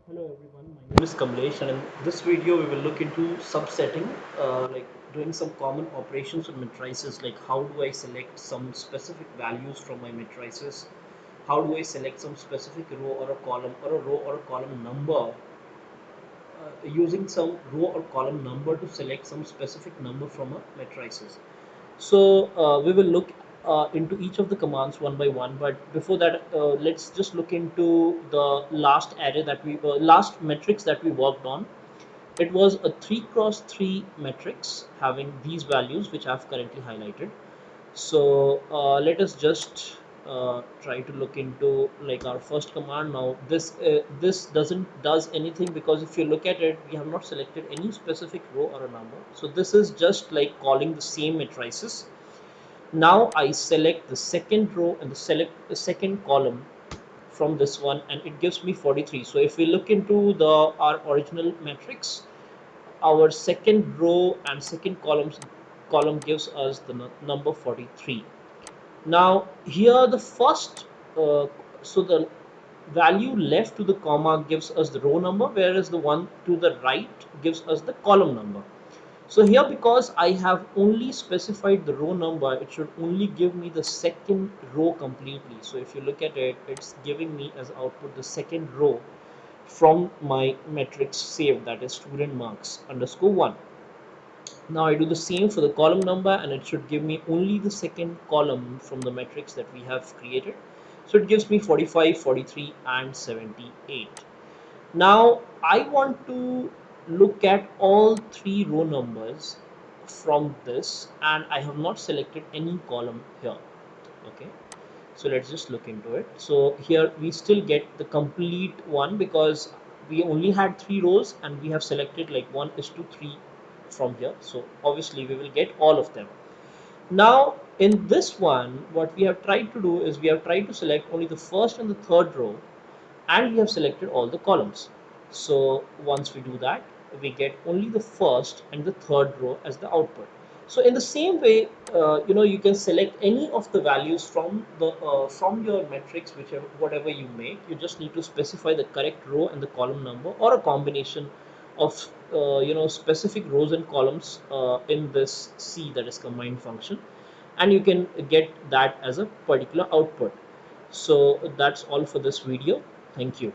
Hello everyone, my name is Kamlesh, and in this video we will look into subsetting, like doing some common operations with matrices, like how do I select some specific values from my matrices, how do I select some specific row or a column or a row or a column number, using some row or column number to select some specific number from a matrices. So we will look into each of the commands one by one. But before that, let's just look into the last array that we last matrix that we worked on. It was a 3 cross 3 matrix having these values which I've currently highlighted. So let us just try to look into like our first command. Now this does anything, because if you look at it, we have not selected any specific row or a number. So this is just like calling the same matrices. Now I select the second row and select the second column from this one, and it gives me 43. So if we look into the our original matrix, our second row and second column gives us the number 43. Now here the first so the value left to the comma gives us the row number, whereas the one to the right gives us the column number. So here, because I have only specified the row number, it should only give me the second row completely. So if you look at it, it's giving me as output the second row from my matrix saved, that is student marks underscore 1. Now I do the same for the column number, and it should give me only the second column from the matrix that we have created. So it gives me 45, 43 and 78. Now I want to look at all three row numbers from this, and I have not selected any column here. Okay, so let's just look into it. So here we still get the complete one, because we only had three rows and we have selected like 1 is to 3 from here. So obviously we will get all of them. Now in this one, what we have tried to do is we have tried to select only the first and the third row, and we have selected all the columns. So once we do that, we get only the first and the third row as the output. So in the same way, you can select any of the values from your matrix, whichever whatever you make. You just need to specify the correct row and the column number, or a combination of specific rows and columns in this C, that is combined function, and you can get that as a particular output. So that's all for this video. Thank you.